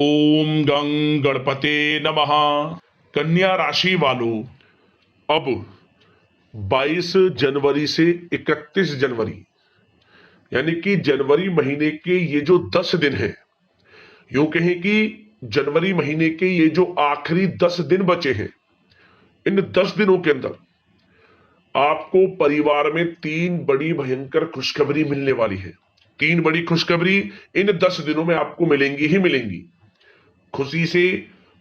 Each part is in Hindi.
ओम गं गणपते नमः। कन्या राशि वालों, अब 22 जनवरी से 31 जनवरी यानी कि जनवरी महीने के ये जो 10 दिन हैं, यूं कहें कि जनवरी महीने के ये जो आखिरी 10 दिन बचे हैं, इन 10 दिनों के अंदर आपको परिवार में 3 बड़ी भयंकर खुशखबरी मिलने वाली है। 3 बड़ी खुशखबरी इन 10 दिनों में आपको मिलेंगी ही मिलेंगी। खुशी से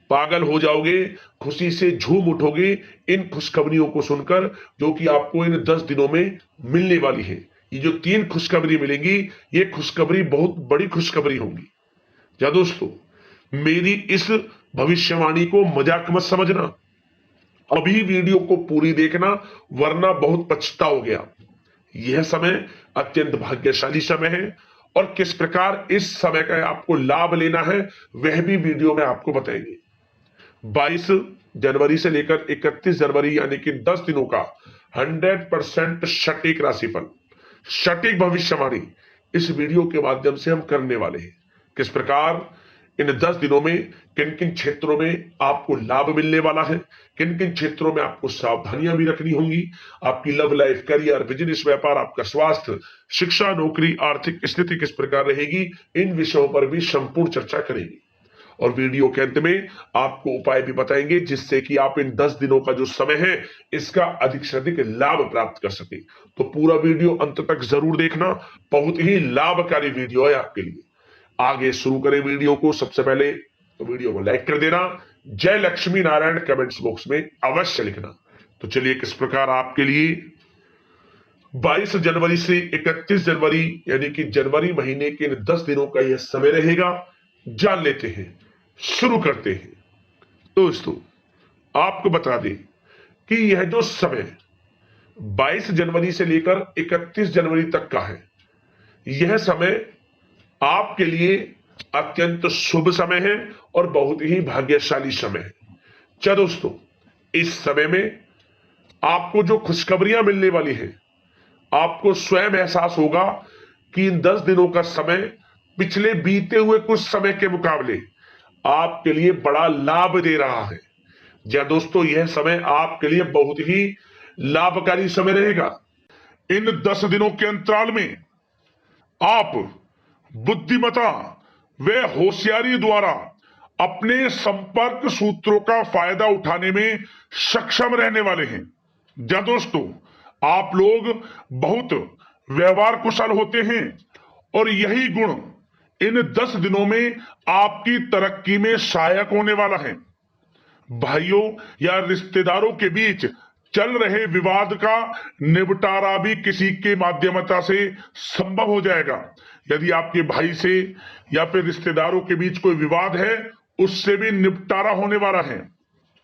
पागल हो जाओगे, खुशी से झूम उठोगे इन खुशखबरियों को सुनकर, जो कि आपको इन 10 दिनों में मिलने वाली है। ये जो 3 खुशखबरी मिलेंगी, ये खुशखबरी बहुत बड़ी खुशखबरी होंगी। क्या दोस्तों, मेरी इस भविष्यवाणी को मजाक मत समझना, अभी वीडियो को पूरी देखना, वरना बहुत पछताओगे आप। यह समय अत्यंत भाग्यशाली समय है और किस प्रकार इस समय का आपको लाभ लेना है, वह भी वीडियो में आपको बताएंगे। 22 जनवरी से लेकर 31 जनवरी यानी कि 10 दिनों का 100% सटीक राशिफल, सटीक भविष्यवाणी इस वीडियो के माध्यम से हम करने वाले हैं। किस प्रकार इन 10 दिनों में किन किन क्षेत्रों में आपको लाभ मिलने वाला है, किन किन क्षेत्रों में आपको सावधानियां भी रखनी होंगी, आपकी लव लाइफ, करियर, बिजनेस, व्यापार, आपका स्वास्थ्य, शिक्षा, नौकरी, आर्थिक स्थिति किस प्रकार रहेगी, इन विषयों पर भी संपूर्ण चर्चा करेंगे। और वीडियो के अंत में आपको उपाय भी बताएंगे, जिससे कि आप इन 10 दिनों का जो समय है, इसका अधिक से अधिक लाभ प्राप्त कर सके। तो पूरा वीडियो अंत तक जरूर देखना, बहुत ही लाभकारी वीडियो है आपके लिए। आगे शुरू करें वीडियो को। सबसे पहले तो वीडियो को लाइक कर देना, जय लक्ष्मी नारायण कमेंट्स बॉक्स में अवश्य लिखना। तो चलिए, किस प्रकार आपके लिए 22 जनवरी से 31 जनवरी यानी कि जनवरी महीने के इन 10 दिनों का यह समय रहेगा, जान लेते हैं, शुरू करते हैं। दोस्तों, आपको बता दें कि यह जो समय 22 जनवरी से लेकर 31 जनवरी तक का है, यह समय आपके लिए अत्यंत शुभ समय है और बहुत ही भाग्यशाली समय है। क्या दोस्तों, इस समय में आपको जो खुशखबरियां मिलने वाली है, आपको स्वयं एहसास होगा कि इन 10 दिनों का समय पिछले बीते हुए कुछ समय के मुकाबले आपके लिए बड़ा लाभ दे रहा है। जी दोस्तों, यह समय आपके लिए बहुत ही लाभकारी समय रहेगा। इन 10 दिनों के अंतराल में आप बुद्धिमता व होशियारी द्वारा अपने संपर्क सूत्रों का फायदा उठाने में सक्षम रहने वाले हैं। जी दोस्तों, आप लोग बहुत व्यवहार कुशल होते हैं और यही गुण इन 10 दिनों में आपकी तरक्की में सहायक होने वाला है। भाइयों या रिश्तेदारों के बीच चल रहे विवाद का निपटारा भी किसी के माध्यमता से संभव हो जाएगा। यदि आपके भाई से या फिर रिश्तेदारों के बीच कोई विवाद है, उससे भी निपटारा होने वाला है।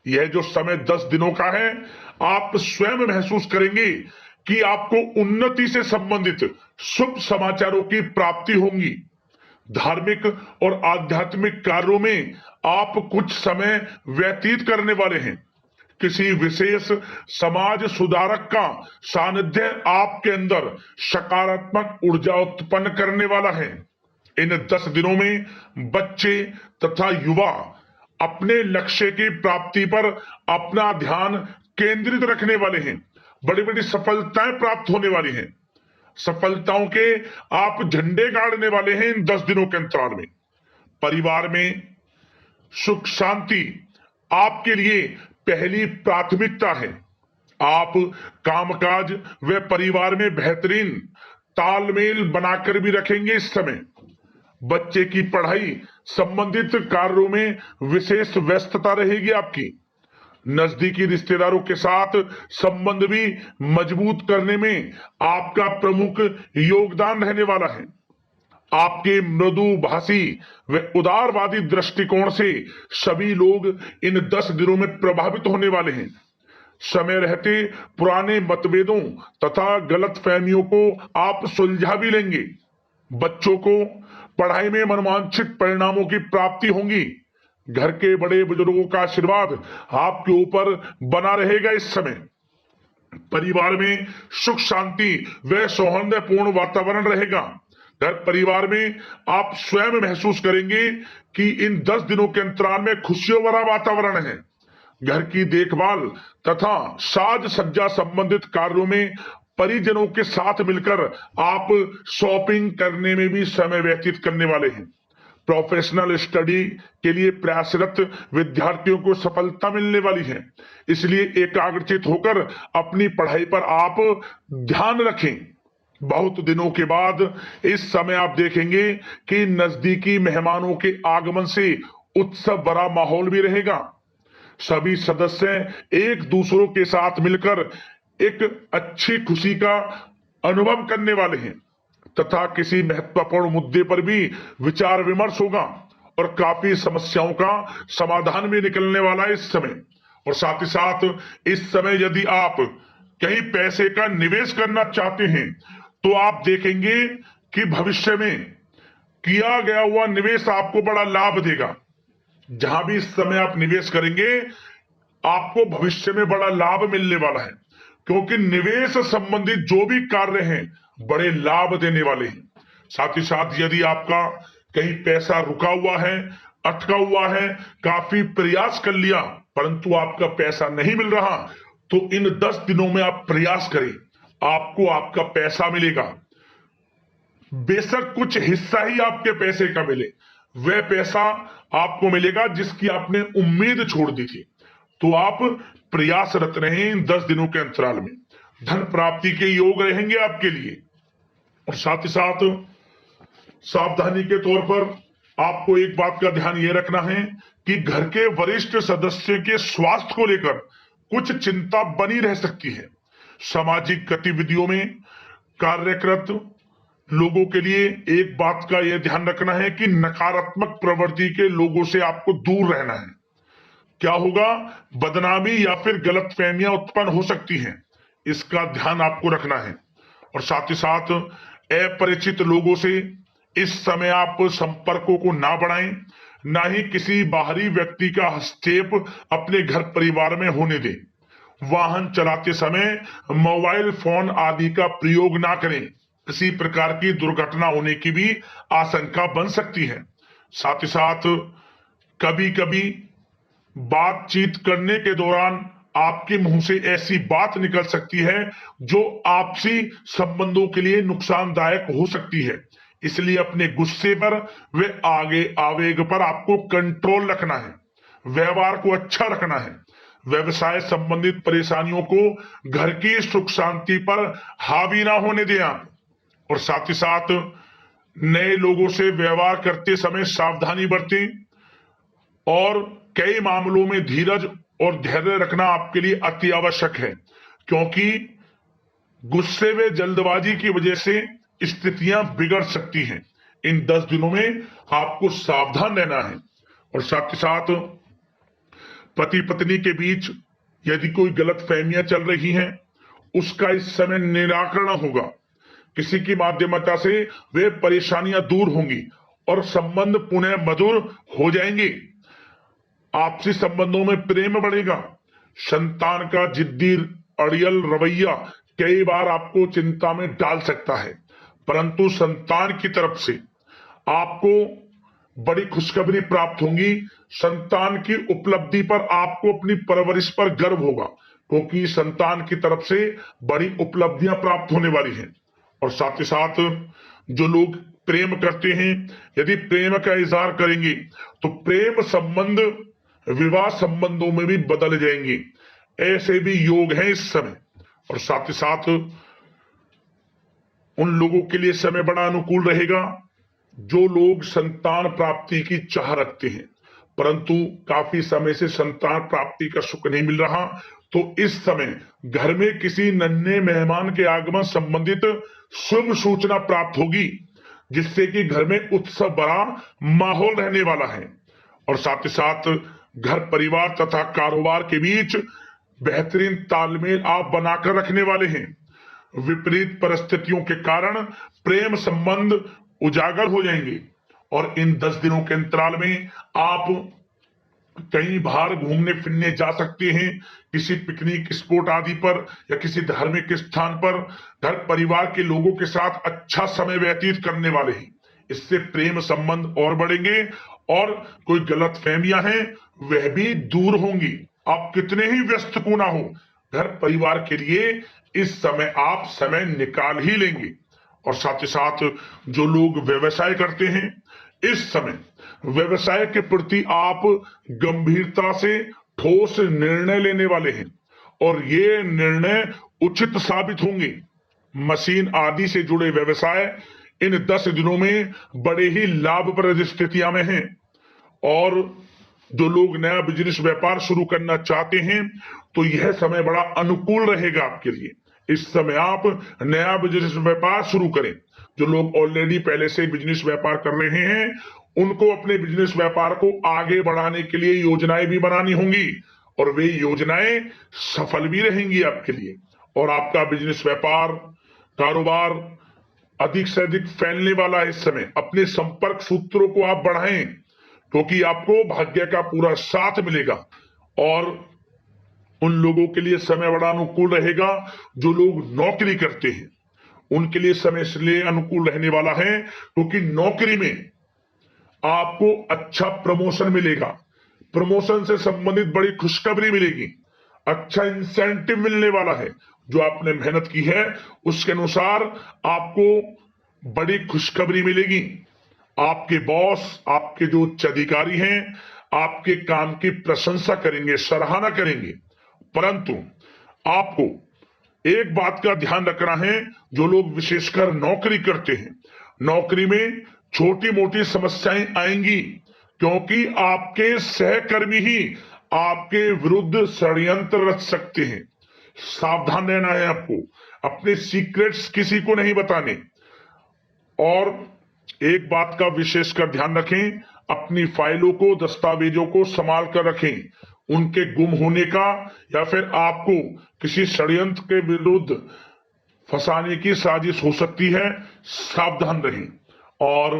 यह जो समय 10 दिनों का है, आप स्वयं महसूस करेंगे कि आपको उन्नति से संबंधित शुभ समाचारों की प्राप्ति होगी। धार्मिक और आध्यात्मिक कार्यों में आप कुछ समय व्यतीत करने वाले हैं। किसी विशेष समाज सुधारक का सानिध्य आपके अंदर सकारात्मक ऊर्जा उत्पन्न करने वाला है। इन 10 दिनों में बच्चे तथा युवा अपने लक्ष्य की प्राप्ति पर अपना ध्यान केंद्रित रखने वाले हैं। बड़ी बड़ी सफलताएं प्राप्त होने वाली हैं। सफलताओं के आप झंडे गाड़ने वाले हैं इन 10 दिनों के अंतराल में। परिवार में सुख शांति आपके लिए पहली प्राथमिकता है। आप कामकाज व परिवार में बेहतरीन तालमेल बनाकर भी रखेंगे इस समय। बच्चे की पढ़ाई संबंधित कार्यों में विशेष व्यस्तता रहेगी आपकी। नजदीकी रिश्तेदारों के साथ संबंध भी मजबूत करने में आपका प्रमुख योगदान रहने वाला है। आपके मृदु भाषी व उदारवादी दृष्टिकोण से सभी लोग इन 10 दिनों में प्रभावित होने वाले हैं। समय रहते पुराने मतभेदों तथा गलतफहमियों को आप सुलझा भी लेंगे। बच्चों को पढ़ाई में मनवांछित परिणामों की प्राप्ति होगी। घर के बड़े बुजुर्गों का आशीर्वाद आपके ऊपर बना रहेगा इस समय। परिवार में सुख शांति व सौहार्दपूर्ण वातावरण रहेगा। घर परिवार में आप स्वयं महसूस करेंगे कि इन 10 दिनों के अंतराल में खुशियों भरा वातावरण है। घर की देखभाल तथा साज सज्जा संबंधित कार्यों में परिजनों के साथ मिलकर आप शॉपिंग करने में भी समय व्यतीत करने वाले हैं। प्रोफेशनल स्टडी के लिए प्रयासरत विद्यार्थियों को सफलता मिलने वाली है, इसलिए एकाग्रचित होकर अपनी पढ़ाई पर आप ध्यान रखें। बहुत दिनों के बाद इस समय आप देखेंगे कि नजदीकी मेहमानों के आगमन से उत्सव भरा माहौल भी रहेगा। सभी सदस्य एक दूसरों के साथ मिलकर एक अच्छी खुशी का अनुभव करने वाले हैं तथा किसी महत्वपूर्ण मुद्दे पर भी विचार विमर्श होगा और काफी समस्याओं का समाधान भी निकलने वाला है इस समय। और साथ ही साथ इस समय यदि आप कहीं पैसे का निवेश करना चाहते हैं तो आप देखेंगे कि भविष्य में किया गया हुआ निवेश आपको बड़ा लाभ देगा। जहां भी इस समय आप निवेश करेंगे आपको भविष्य में बड़ा लाभ मिलने वाला है, क्योंकि निवेश संबंधित जो भी कार्य हैं बड़े लाभ देने वाले हैं। साथ ही साथ यदि आपका कहीं पैसा रुका हुआ है, अटका हुआ है, काफी प्रयास कर लिया परंतु आपका पैसा नहीं मिल रहा, तो इन 10 दिनों में आप प्रयास करें, आपको आपका पैसा मिलेगा। बेशक कुछ हिस्सा ही आपके पैसे का मिले, वह पैसा आपको मिलेगा जिसकी आपने उम्मीद छोड़ दी थी। तो आप प्रयासरत रहें इन 10 दिनों के अंतराल में, धन प्राप्ति के योग रहेंगे आपके लिए। और साथ ही साथ सावधानी के तौर पर आपको एक बात का ध्यान यह रखना है कि घर के वरिष्ठ सदस्य के स्वास्थ्य को लेकर कुछ चिंता बनी रह सकती है। सामाजिक गतिविधियों में कार्यरत लोगों के लिए एक बात का यह ध्यान रखना है कि नकारात्मक प्रवृत्ति के लोगों से आपको दूर रहना है। क्या होगा, बदनामी या फिर गलतफहमियां उत्पन्न हो सकती हैं, इसका ध्यान आपको रखना है। और साथ ही साथ अपरिचित लोगों से इस समय आप संपर्कों को ना बढ़ाएं, ना ही किसी बाहरी व्यक्ति का हस्तक्षेप अपने घर परिवार में होने दें। वाहन चलाते समय मोबाइल फोन आदि का प्रयोग ना करें, किसी प्रकार की दुर्घटना होने की भी आशंका बन सकती है। साथ ही साथ कभी कभी बातचीत करने के दौरान आपके मुंह से ऐसी बात निकल सकती है जो आपसी संबंधों के लिए नुकसानदायक हो सकती है, इसलिए अपने गुस्से पर व आगे आवेग पर आपको कंट्रोल रखना है, व्यवहार को अच्छा रखना है। व्यवसाय संबंधित परेशानियों को घर की सुख शांति पर हावी ना होने दें आप। और साथ ही साथ नए लोगों से व्यवहार करते समय सावधानी बरतें और कई मामलों में धीरज और धैर्य रखना आपके लिए अति आवश्यक है, क्योंकि गुस्से व जल्दबाजी की वजह से स्थितियां बिगड़ सकती हैं। इन 10 दिनों में आपको सावधान रहना है। और साथ ही साथ पति पत्नी के बीच यदि कोई गलतफहमियां चल रही हैं उसका इस समय निराकरण होगा। किसी की माध्यमता से वे परेशानियां दूर होंगी और संबंध पुनः मधुर हो जाएंगे। आपसी संबंधों में प्रेम बढ़ेगा। संतान का जिद्दी अड़ियल रवैया कई बार आपको चिंता में डाल सकता है, परंतु संतान की तरफ से आपको बड़ी खुशखबरी प्राप्त होगी। संतान की उपलब्धि पर आपको अपनी परवरिश पर गर्व होगा, क्योंकि संतान की तरफ से बड़ी उपलब्धियां प्राप्त होने वाली हैं। और साथ ही साथ जो लोग प्रेम करते हैं, यदि प्रेम का इजहार करेंगे तो प्रेम संबंध विवाह संबंधों में भी बदल जाएंगे, ऐसे भी योग हैं इस समय। और साथ ही साथ उन लोगों के लिए समय बड़ा अनुकूल रहेगा जो लोग संतान प्राप्ति की चाह रखते हैं परंतु काफी समय से संतान प्राप्ति का सुख नहीं मिल रहा, तो इस समय घर में किसी नन्हे मेहमान के आगमन संबंधित शुभ सूचना प्राप्त होगी, जिससे कि घर में उत्सव भरा माहौल रहने वाला है। और साथ ही साथ घर परिवार तथा कारोबार के बीच बेहतरीन तालमेल आप बनाकर रखने वाले हैं। विपरीत परिस्थितियों के कारण प्रेम संबंध उजागर हो जाएंगे और इन 10 दिनों के अंतराल में आप कहीं बाहर घूमने फिरने जा सकते हैं, किसी पिकनिक स्पॉट आदि पर या किसी धार्मिक स्थान पर घर परिवार के लोगों के साथ अच्छा समय व्यतीत करने वाले हैं। इससे प्रेम संबंध और बढ़ेंगे और कोई गलत फहमियां हैं वह भी दूर होंगी। आप कितने ही व्यस्त क्यों ना हो, घर परिवार के लिए इस समय आप समय निकाल ही लेंगे। और साथ ही साथ जो लोग व्यवसाय करते हैं, इस समय व्यवसाय के प्रति आप गंभीरता से ठोस निर्णय लेने वाले हैं और ये निर्णय उचित साबित होंगे। मशीन आदि से जुड़े व्यवसाय इन 10 दिनों में बड़े ही लाभप्रद स्थितियां में हैं। और जो लोग नया बिजनेस व्यापार शुरू करना चाहते हैं तो यह समय बड़ा अनुकूल रहेगा आपके लिए। इस समय आप नया बिजनेस व्यापार शुरू करें। जो लोग ऑलरेडी पहले से बिजनेस व्यापार कर रहे हैं उनको अपने बिजनेस व्यापार को आगे बढ़ाने के लिए योजनाएं भी बनानी होंगी और वे योजनाएं सफल भी रहेंगी आपके लिए। और आपका बिजनेस व्यापार कारोबार अधिक से अधिक फैलने वाला है। इस समय अपने संपर्क सूत्रों को आप बढ़ाएं क्योंकि आपको भाग्य का पूरा साथ मिलेगा। और उन लोगों के लिए समय बड़ा अनुकूल रहेगा जो लोग नौकरी करते हैं, उनके लिए समय इसलिए अनुकूल रहने वाला है क्योंकि नौकरी में आपको अच्छा प्रमोशन मिलेगा, प्रमोशन से संबंधित बड़ी खुशखबरी मिलेगी, अच्छा इंसेंटिव मिलने वाला है। जो आपने मेहनत की है उसके अनुसार आपको बड़ी खुशखबरी मिलेगी। आपके बॉस, आपके जो उच्च अधिकारी हैं, आपके काम की प्रशंसा करेंगे, सराहना करेंगे। परंतु आपको एक बात का ध्यान रखना है, जो लोग विशेषकर नौकरी करते हैं, नौकरी में छोटी मोटी समस्याएं आएंगी क्योंकि आपके सहकर्मी ही आपके विरुद्ध षड्यंत्र रच सकते हैं। सावधान रहना है आपको, अपने सीक्रेट्स किसी को नहीं बताने। और एक बात का विशेषकर ध्यान रखें, अपनी फाइलों को, दस्तावेजों को संभाल कर रखें। उनके गुम होने का या फिर आपको किसी षड्यंत्र के विरुद्ध फंसाने की साजिश हो सकती है, सावधान रहें। और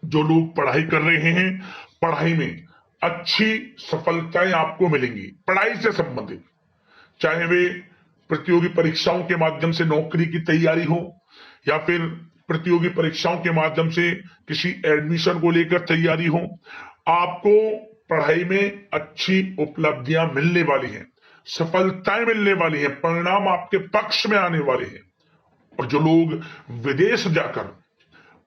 जो लोग पढ़ाई कर रहे हैं, पढ़ाई में अच्छी सफलताएं आपको मिलेंगी। पढ़ाई से संबंधित चाहे वे प्रतियोगी परीक्षाओं के माध्यम से नौकरी की तैयारी हो या फिर प्रतियोगी परीक्षाओं के माध्यम से किसी एडमिशन को लेकर तैयारी हो, आपको पढ़ाई में अच्छी उपलब्धियां मिलने वाली हैं, सफलताएं मिलने वाली हैं, परिणाम आपके पक्ष में आने वाले हैं। और जो लोग विदेश जाकर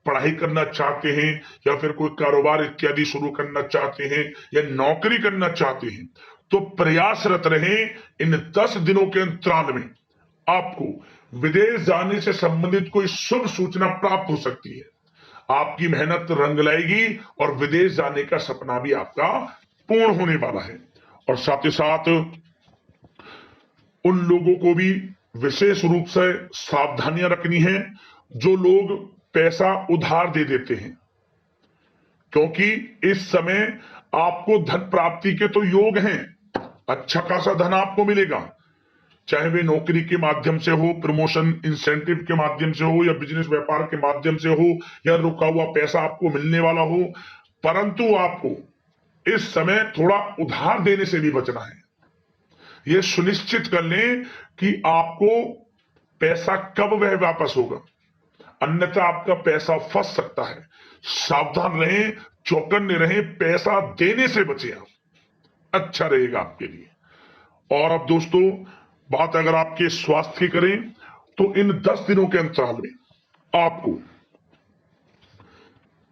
पढ़ाई करना चाहते हैं या फिर कोई कारोबार इत्यादि शुरू करना चाहते हैं या नौकरी करना चाहते हैं तो प्रयासरत रहें। इन 10 दिनों के अंतराल में आपको विदेश जाने से संबंधित कोई शुभ सूचना प्राप्त हो सकती है। आपकी मेहनत रंग लाएगी और विदेश जाने का सपना भी आपका पूर्ण होने वाला है। और साथ ही साथ उन लोगों को भी विशेष रूप से सावधानियां रखनी है जो लोग पैसा उधार दे देते हैं, क्योंकि इस समय आपको धन प्राप्ति के तो योग हैं, अच्छा खासा धन आपको मिलेगा, चाहे वे नौकरी के माध्यम से हो, प्रमोशन इंसेंटिव के माध्यम से हो या बिजनेस व्यापार के माध्यम से हो या रुका हुआ पैसा आपको मिलने वाला हो। परंतु आपको इस समय थोड़ा उधार देने से भी बचना है। यह सुनिश्चित कर लें कि आपको पैसा कब वह वापस होगा, अन्यथा आपका पैसा फंस सकता है। सावधान रहें, चौकन्ने रहें, पैसा देने से बचे आप, अच्छा रहेगा आपके लिए। और अब दोस्तों बात अगर आपके स्वास्थ्य की करें तो इन 10 दिनों के अंतराल में आपको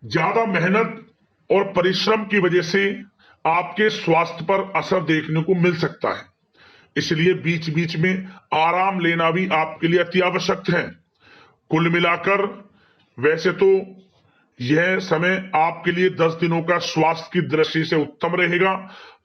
ज्यादा मेहनत और परिश्रम की वजह से आपके स्वास्थ्य पर असर देखने को मिल सकता है, इसलिए बीच बीच में आराम लेना भी आपके लिए अति आवश्यक है। कुल मिलाकर वैसे तो यह समय आपके लिए 10 दिनों का स्वास्थ्य की दृष्टि से उत्तम रहेगा,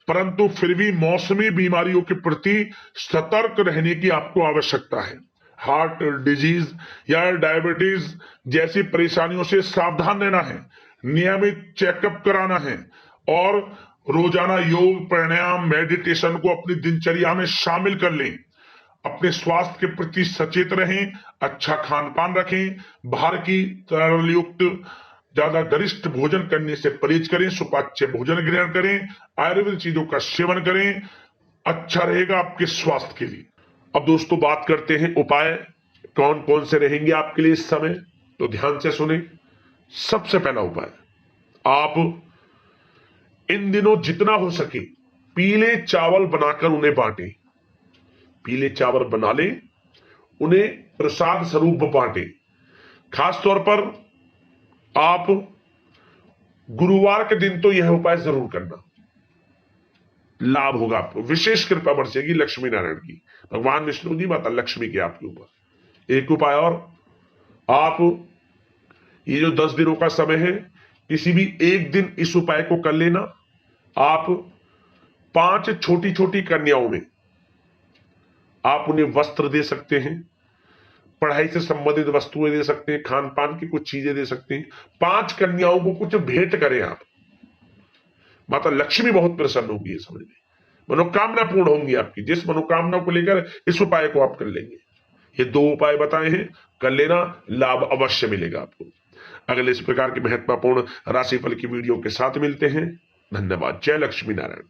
परंतु फिर भी मौसमी बीमारियों के प्रति सतर्क रहने की आपको आवश्यकता है। हार्ट डिजीज या डायबिटीज जैसी परेशानियों से सावधान रहना है, नियमित चेकअप कराना है और रोजाना योग, प्राणायाम, मेडिटेशन को अपनी दिनचर्या में शामिल कर लें। अपने स्वास्थ्य के प्रति सचेत रहें, अच्छा खान पान रखें, बाहर की तरल युक्त ज्यादा गरिष्ठ भोजन करने से परहेज करें, सुपाच्य भोजन ग्रहण करें, आयुर्वेदिक चीजों का सेवन करें, अच्छा रहेगा आपके स्वास्थ्य के लिए। अब दोस्तों बात करते हैं उपाय कौन कौन से रहेंगे आपके लिए इस समय, तो ध्यान से सुने। सबसे पहला उपाय, आप इन दिनों जितना हो सके पीले चावल बनाकर उन्हें बांटें। पीले चावल बना ले, उन्हें प्रसाद स्वरूप बांटें। खास तौर पर आप गुरुवार के दिन तो यह उपाय जरूर करना, लाभ होगा आपको, विशेष कृपा बरसेगी लक्ष्मी नारायण की, भगवान विष्णु जी माता लक्ष्मी के आपके ऊपर। एक उपाय और, आप ये जो 10 दिनों का समय है, किसी भी एक दिन इस उपाय को कर लेना। आप 5 छोटी छोटी कन्याओं में आप उन्हें वस्त्र दे सकते हैं, पढ़ाई से संबंधित वस्तुएं दे सकते हैं, खान पान की कुछ चीजें दे सकते हैं। 5 कन्याओं को कुछ भेंट करें आप, माता लक्ष्मी बहुत प्रसन्न होगी, ये समझ में, मनोकामना पूर्ण होंगी आपकी। जिस मनोकामना को लेकर इस उपाय को आप कर लेंगे, ये 2 उपाय बताए हैं, कर लेना, लाभ अवश्य मिलेगा आपको। अगले इस प्रकार के महत्वपूर्ण राशिफल की वीडियो के साथ मिलते हैं। धन्यवाद। जय लक्ष्मी नारायण।